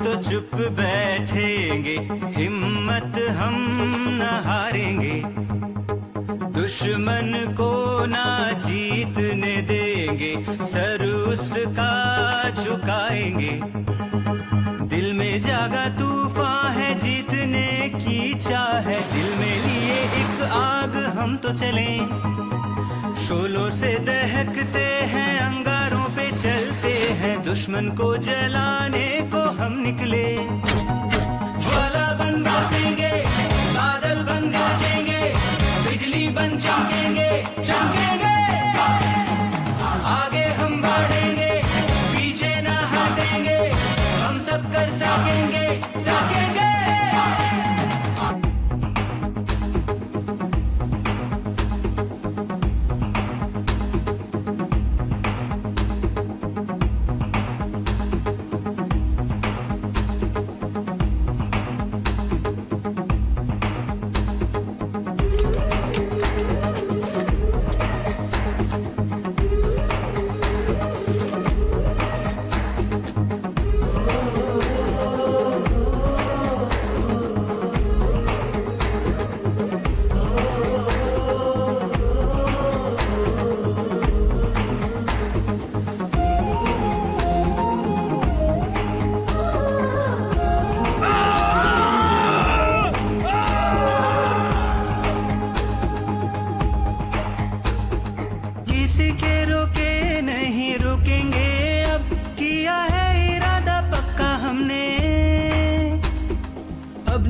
तो चुप बैठेंगे, हिम्मत हम न हारेंगे, दुश्मन को ना जीतने देंगे, सर उसका झुकाएंगे। दिल में जागा तूफान है, जीतने की चाह है, दिल में लिए एक आग हम तो चलें। शोलों से दहकते हैं, अंगारों पे चलते हैं, दुश्मन को जलाने को हम निकले। ज्वाला बन बरसेंगे, बादल बन गरजेंगे, बिजली बन चमकेंगे, चमकेंगे। आगे हम बढ़ेंगे, पीछे ना हटेंगे, हम सब कर सकेंगे, सकेंगे।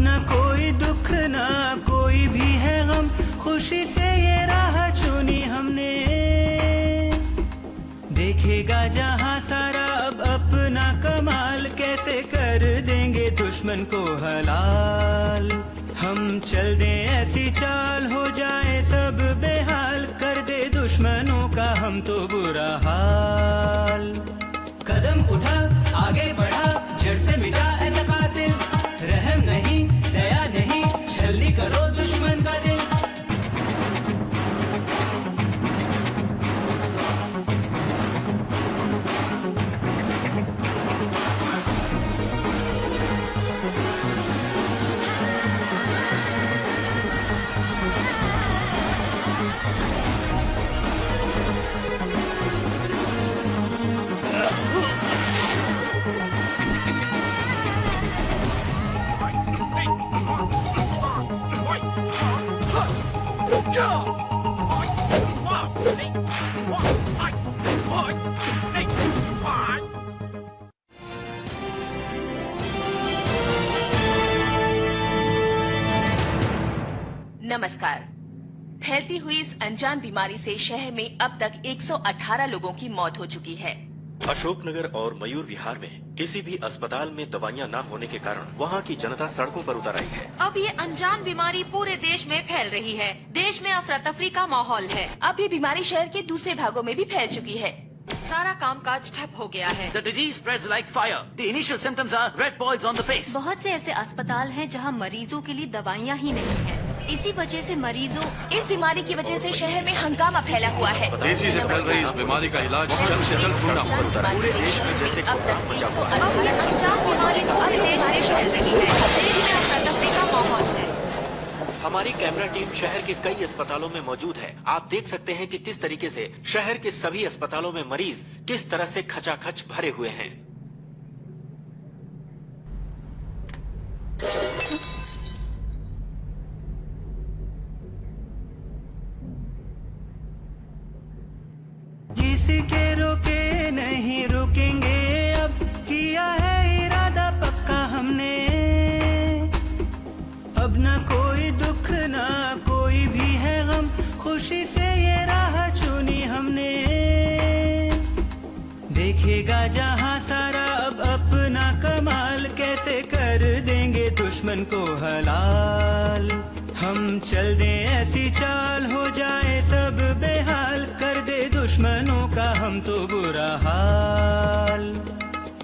ना कोई दुख ना कोई भी है गम, खुशी से ये राह चुनी हमने। देखेगा जहां सारा अब अपना कमाल, कैसे कर देंगे दुश्मन को हलाल। हम चल दे ऐसी चाल, हो जाए सब बेहाल, कर दे दुश्मनों का हम तो बुरा हाल। कदम उठा आगे बढ़ा, जड़ से मिटा ऐसा कातिल, रहम नहीं दया नहीं, छलनी करो दुश्मन का दिल। नमस्कार। फैलती हुई इस अनजान बीमारी से शहर में अब तक 118 लोगों की मौत हो चुकी है। अशोकनगर और मयूर विहार में किसी भी अस्पताल में दवाइयां न होने के कारण वहां की जनता सड़कों पर उतर आई है। अब ये अनजान बीमारी पूरे देश में फैल रही है। देश में अफरा तफरी का माहौल है। अब ये बीमारी शहर के दूसरे भागों में भी फैल चुकी है। सारा कामकाज ठप हो गया है। The disease spreads like fire. The initial symptoms are red boils on the face. बहुत से ऐसे अस्पताल हैं जहां मरीजों के लिए दवाइयां ही नहीं है। इसी वजह से मरीजों इस बीमारी की वजह से शहर में हंगामा फैला हुआ है। तेजी से फैल रही इस बीमारी का इलाज जल्द से जल्द ढूंढना होगा। पूरे देश में जैसे कोरोना मचा हुआ है। अब ये अनजान बीमारी पूरे देश में फैल रही है। देश में अफरा तफरी का माहौल है। हमारी कैमरा टीम शहर के कई अस्पतालों में मौजूद है। आप देख सकते हैं कि किस तरीके से शहर के सभी अस्पतालों में मरीज किस तरह से खचाखच भरे हुए हैं। किसी के रोके नहीं रुकेंगे, अब किया है इरादा पक्का हमने। अब ना कोई दुख ना कोई भी है गम, खुशी से ये राह चुनी हमने। देखेगा जहां सारा अब अपना कमाल, कैसे कर देंगे दुश्मन को हलाल। हम चल दे ऐसी चाल, हो जाए सब बेहाल, कर दे दुश्मनों का हम तो बुरा हाल।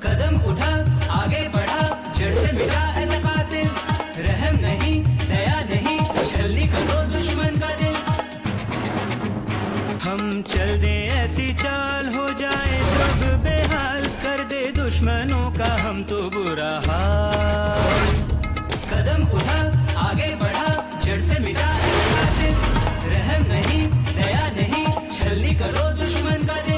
कदम उठा आगे बढ़ा, जड़ से मिटा ऐसा कातिल, रहम नहीं दया नहीं, छलनी करो दुश्मन का दिल। हम चल दे ऐसी चाल, हो जाए सब बेहाल, कर दे दुश्मनों का हम तो बुरा हाल। कदम उठा आगे बढ़ा, जड़ से मिटा ऐसा कातिल, रहम नहीं दया नहीं, छलनी करो दुश्मन का दिल।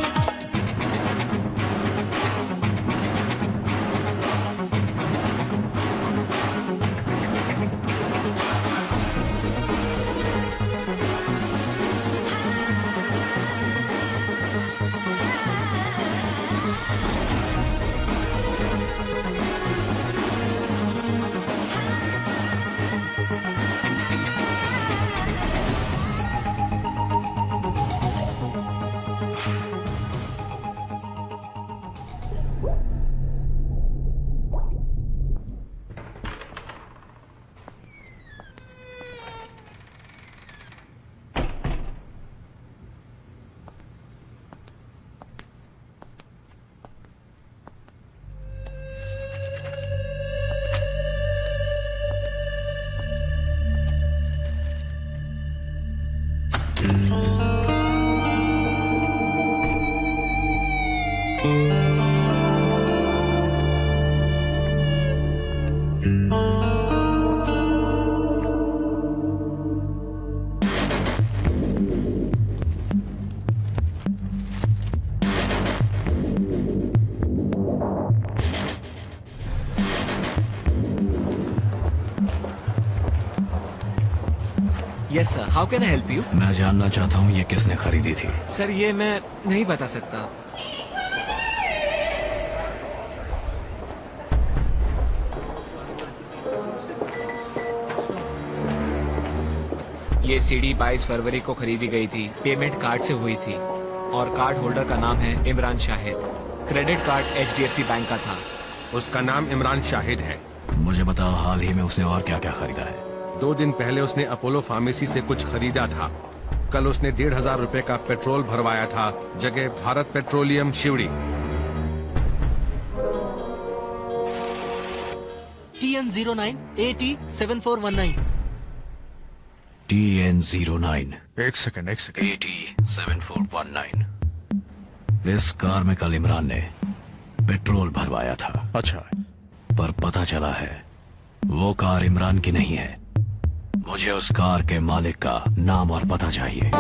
Yes sir, how can I help you? मैं जानना चाहता हूँ ये किसने खरीदी थी। सर ये मैं नहीं बता सकता। ये सीडी 22 फरवरी को खरीदी गई थी, पेमेंट कार्ड से हुई थी और कार्ड होल्डर का नाम है Imran Shahid. Credit card HDFC bank का था। उसका नाम इमरान शाहिद है। मुझे बताओ हाल ही में उसने और क्या क्या खरीदा है? 2 दिन पहले उसने अपोलो फार्मेसी से कुछ खरीदा था। कल उसने 1,500 रुपए का पेट्रोल भरवाया था, जगह Bharat petroleum Sewri. TN09 AT7419। TN09 एक सेकंड AT7419। इस कार में कल इमरान ने पेट्रोल भरवाया था। अच्छा, पर पता चला है वो कार इमरान की नहीं है। मुझे उस कार के मालिक का नाम और पता चाहिए।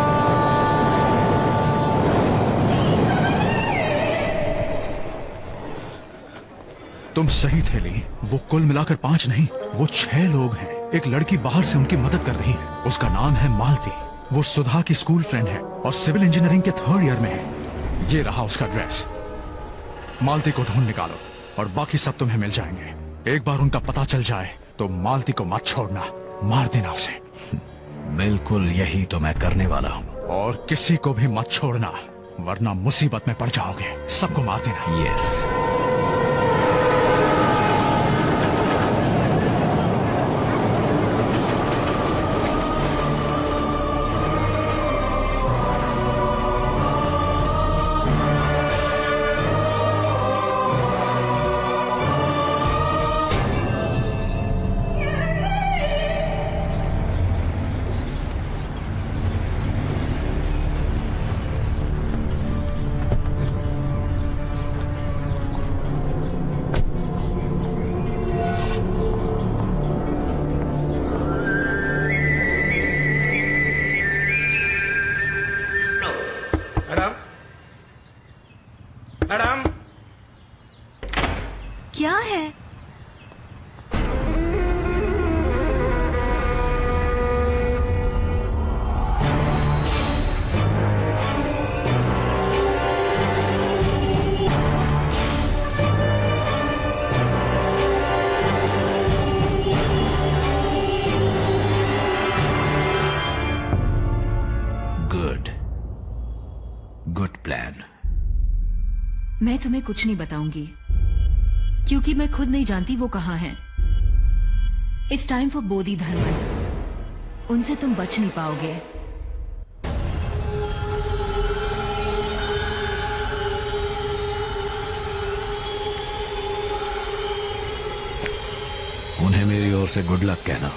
तुम सही थे ली, वो कुल मिलाकर 5 नहीं, वो 6 लोग हैं। एक लड़की बाहर से उनकी मदद कर रही है, उसका नाम है मालती। वो सुधा की स्कूल फ्रेंड है और सिविल इंजीनियरिंग के 3rd ईयर में है। ये रहा उसका ड्रेस। मालती को ढूंढ निकालो और बाकी सब तुम्हें मिल जाएंगे। एक बार उनका पता चल जाए तो मालती को मत छोड़ना, मार देना उसे। बिल्कुल यही तो मैं करने वाला हूँ। और किसी को भी मत छोड़ना, वरना मुसीबत में पड़ जाओगे। सबको मार देना। यस। मैडम, क्या है? Good plan. मैं तुम्हें कुछ नहीं बताऊंगी क्योंकि मैं खुद नहीं जानती वो कहाँ हैं। इट्स टाइम फॉर बोधि धर्म। उनसे तुम बच नहीं पाओगे। उन्हें मेरी ओर से गुड लक कहना।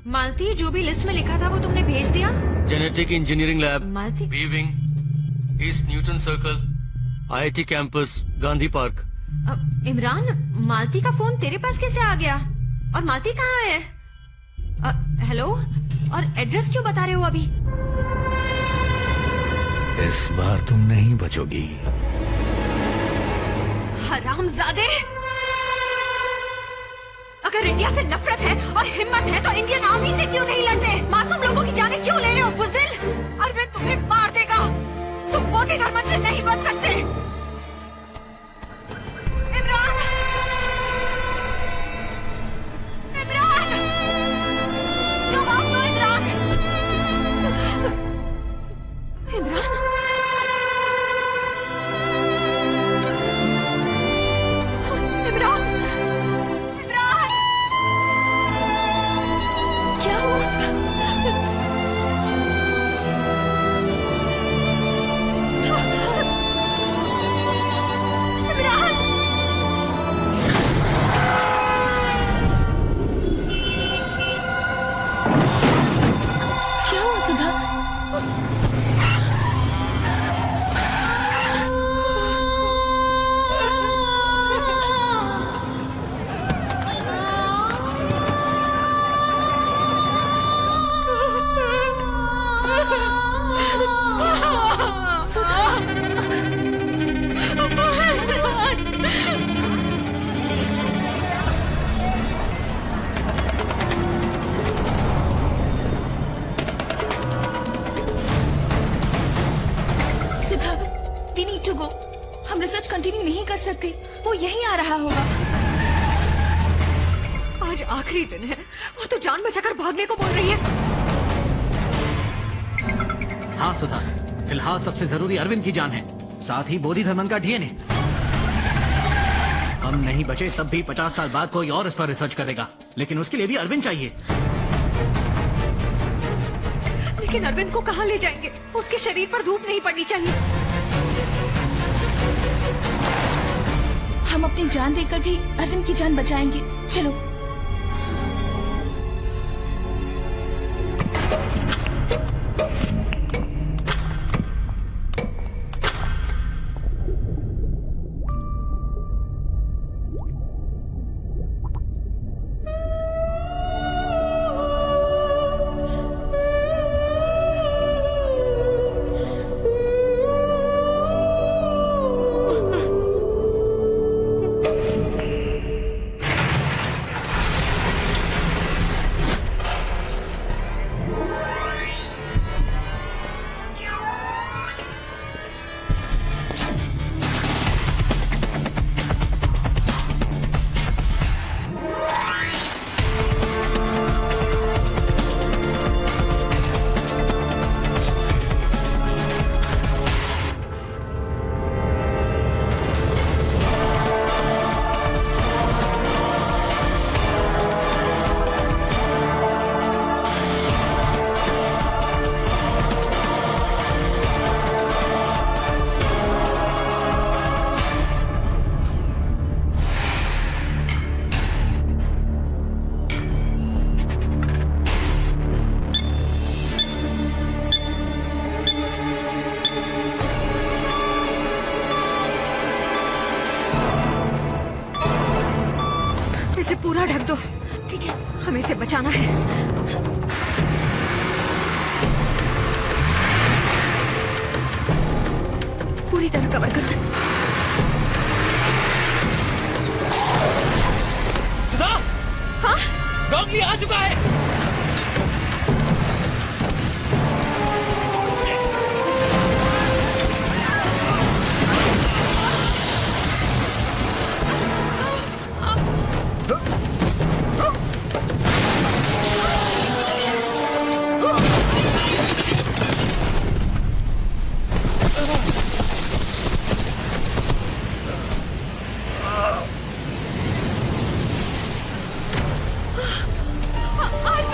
मालती, जो भी लिस्ट में लिखा था वो तुमने भेज दिया? Genetic engineering lab, Malti, B wing, east Newton circle, IIT campus, Gandhi park. Imran, Malti का फोन तेरे पास कैसे आ गया? और मालती कहाँ है? हेलो, और एड्रेस क्यों बता रहे हो अभी? इस बार तुम नहीं बचोगी। हरामजादे! अगर इंडिया से नफरत है और हिम्मत है तो इंडियन आर्मी से क्यों नहीं लड़ते? मासूम लोगों की जानें क्यों ले रहे हो बुज़दिल? और मैं तुम्हें मार देगा। तुम बोधि धर्म से नहीं बच सकते। इमरान, इमरान, जवाब दो इमरान। इमरान, इमरान, इमरान, क्या हुआ? क्या हुआ सुधा? सुधा, we need to go. हम रिसर्च कंटिन्यू नहीं कर सकते। वो यहीं आ रहा होगा। आज आखिरी दिन है और तू जान बचाकर भागने को बोल रही है। हाँ सुधा, फिलहाल सबसे जरूरी अरविंद की जान है, साथ ही बोधि धर्मन का डीएनए। हम नहीं बचे तब भी 50 साल बाद कोई और इस पर रिसर्च करेगा, लेकिन उसके लिए भी अरविंद चाहिए। लेकिन अरविंद को कहाँ ले जाएंगे? उसके शरीर पर धूप नहीं पड़नी चाहिए। हम अपनी जान देकर भी अरविंद की जान बचाएंगे। चलो। इसे पूरा ढक दो। ठीक है, हमें इसे बचाना है। पूरी तरह कवर करो। सुधा, हाँ? डॉगली आ चुका है। I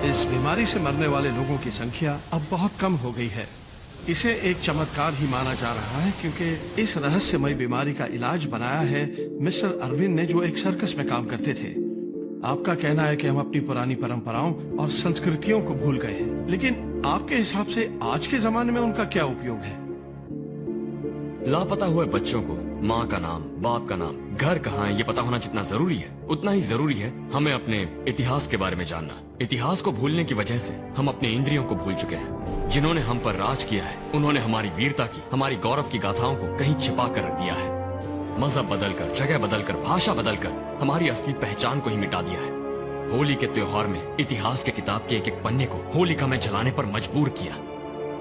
इस बीमारी से मरने वाले लोगों की संख्या अब बहुत कम हो गई है। इसे एक चमत्कार ही माना जा रहा है क्योंकि इस रहस्यमय बीमारी का इलाज बनाया है मिस्टर अरविंद ने, जो एक सर्कस में काम करते थे। आपका कहना है कि हम अपनी पुरानी परंपराओं और संस्कृतियों को भूल गए हैं, लेकिन आपके हिसाब से आज के जमाने में उनका क्या उपयोग है? लापता हुए बच्चों को माँ का नाम, बाप का नाम, घर कहाँ है ये पता होना जितना जरूरी है, उतना ही जरूरी है हमें अपने इतिहास के बारे में जानना। इतिहास को भूलने की वजह से हम अपने इंद्रियों को भूल चुके हैं। जिन्होंने हम पर राज किया है उन्होंने हमारी वीरता की, हमारी गौरव की गाथाओं को कहीं छिपा कर रख दिया है। मजहब बदलकर, जगह बदलकर, भाषा बदलकर हमारी असली पहचान को ही मिटा दिया है। होली के त्योहार में इतिहास के किताब के एक एक पन्ने को होलिका में जलाने पर मजबूर किया।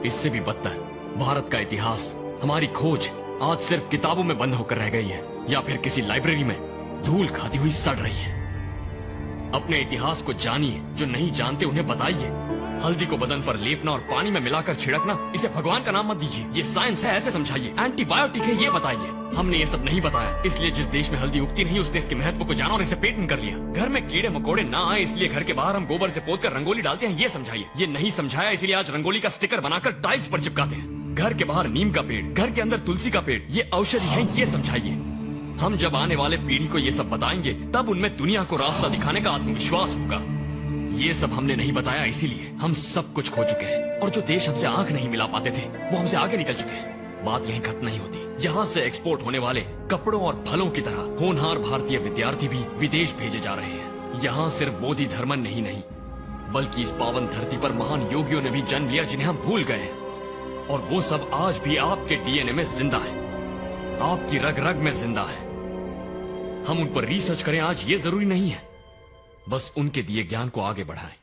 इससे भी बदतर भारत का इतिहास, हमारी खोज आज सिर्फ किताबों में बंद होकर रह गई है या फिर किसी लाइब्रेरी में धूल खाती हुई सड़ रही है। अपने इतिहास को जानिए, जो नहीं जानते उन्हें बताइए। हल्दी को बदन पर लेपना और पानी में मिलाकर छिड़कना, इसे भगवान का नाम मत दीजिए, ये साइंस है ऐसे समझाइए। एंटीबायोटिक है ये बताइए। हमने ये सब नहीं बताया, इसलिए जिस देश में हल्दी उगती नहीं उस देश के महत्व को जाना और इसे पेटेंट कर लिया। घर में कीड़े मकोड़े ना आए इसलिए घर के बाहर हम गोबर से पोतकर रंगोली डालते हैं, ये समझाइए। ये नहीं समझाया इसलिए आज रंगोली का स्टिकर बनाकर टाइल्स पर चिपकाते हैं। घर के बाहर नीम का पेड़, घर के अंदर तुलसी का पेड़, ये औषधि है, ये समझाइए। हम जब आने वाले पीढ़ी को ये सब बताएंगे तब उनमें दुनिया को रास्ता दिखाने का आत्मविश्वास होगा। ये सब हमने नहीं बताया, इसीलिए हम सब कुछ खो चुके हैं और जो देश हमसे आंख नहीं मिला पाते थे वो हमसे आगे निकल चुके हैं। बात यहीं खत्म नहीं होती। यहाँ से एक्सपोर्ट होने वाले कपड़ों और फलों की तरह होनहार भारतीय विद्यार्थी भी विदेश भेजे जा रहे हैं। यहाँ सिर्फ बोधि धर्मन नहीं बल्कि इस पावन धरती पर महान योगियों ने भी जन्म लिया जिन्हें हम भूल गए हैं। और वो सब आज भी आपके डीएनए में जिंदा है, आपकी रग रग में जिंदा है। हम उन पर रिसर्च करें आज ये जरूरी नहीं है, बस उनके दिए ज्ञान को आगे बढ़ाएं।